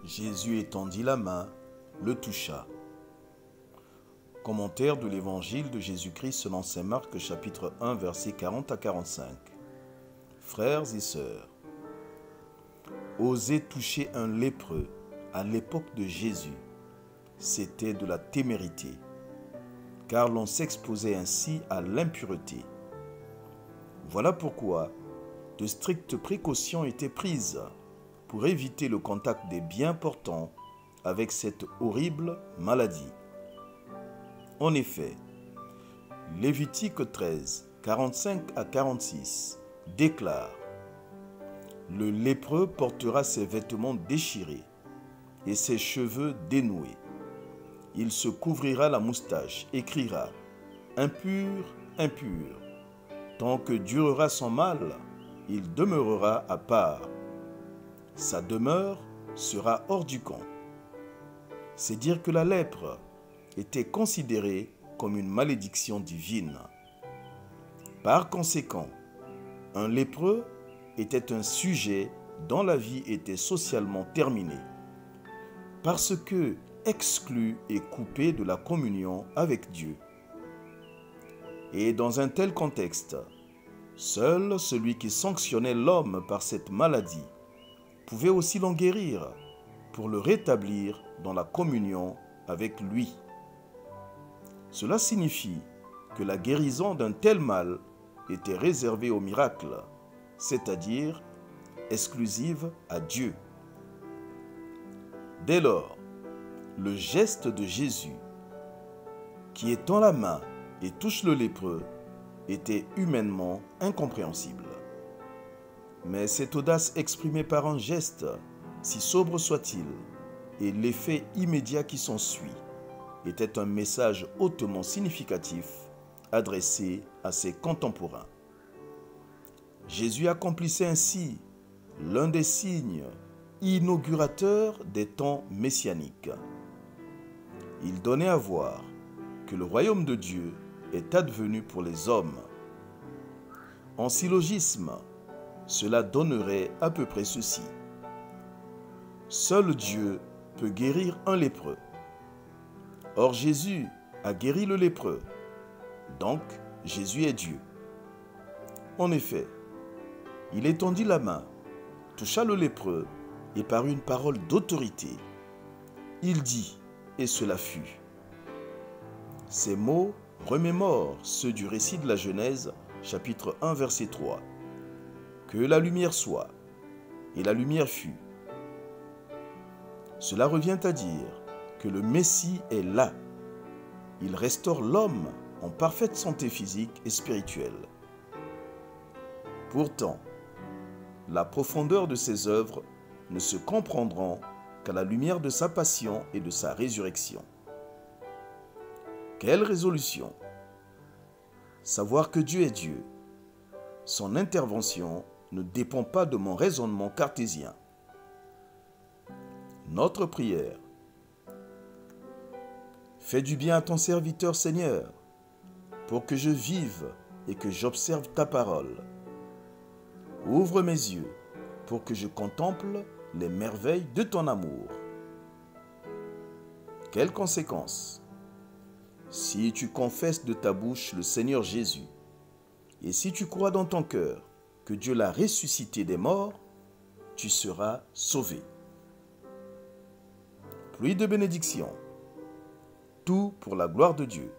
Jésus étendit la main, le toucha. Commentaire de l'Évangile de Jésus-Christ selon saint Marc, chapitre 1, versets 40 à 45. Frères et sœurs, oser toucher un lépreux à l'époque de Jésus, c'était de la témérité, car l'on s'exposait ainsi à l'impureté. Voilà pourquoi de strictes précautions étaient prises pour éviter le contact des bien-portants avec cette horrible maladie. En effet, Lévitique 13, 45 à 46 déclare: le lépreux portera ses vêtements déchirés et ses cheveux dénoués. Il se couvrira la moustache et criera: impur, impur. Tant que durera son mal, il demeurera à part. Sa demeure sera hors du camp. C'est dire que la lèpre était considérée comme une malédiction divine. Par conséquent, un lépreux était un sujet dont la vie était socialement terminée, parce que exclu et coupé de la communion avec Dieu. Et dans un tel contexte, seul celui qui sanctionnait l'homme par cette maladie pouvait aussi l'en guérir pour le rétablir dans la communion avec lui. Cela signifie que la guérison d'un tel mal était réservée au miracle, c'est-à-dire exclusive à Dieu. Dès lors, le geste de Jésus, qui étend la main et touche le lépreux, était humainement incompréhensible. Mais cette audace exprimée par un geste, si sobre soit-il, et l'effet immédiat qui s'ensuit, était un message hautement significatif adressé à ses contemporains. Jésus accomplissait ainsi l'un des signes inaugurateurs des temps messianiques. Il donnait à voir que le royaume de Dieu est advenu pour les hommes. En syllogisme, cela donnerait à peu près ceci: seul Dieu peut guérir un lépreux. Or Jésus a guéri le lépreux, donc Jésus est Dieu. En effet, il étendit la main, toucha le lépreux, et par une parole d'autorité, il dit, et cela fut. Ces mots remémorent ceux du récit de la Genèse, chapitre 1, verset 3. Que la lumière soit, et la lumière fut. Cela revient à dire que le Messie est là. Il restaure l'homme en parfaite santé physique et spirituelle. Pourtant, la profondeur de ses œuvres ne se comprendront qu'à la lumière de sa passion et de sa résurrection. Quelle résolution! Savoir que Dieu est Dieu. Son intervention ne dépend pas de mon raisonnement cartésien. Notre prière: fais du bien à ton serviteur, Seigneur, pour que je vive et que j'observe ta parole. Ouvre mes yeux pour que je contemple les merveilles de ton amour. Quelles conséquences? Si tu confesses de ta bouche le Seigneur Jésus, et si tu crois dans ton cœur que Dieu l'a ressuscité des morts, tu seras sauvé. Pluie de bénédictions, tout pour la gloire de Dieu.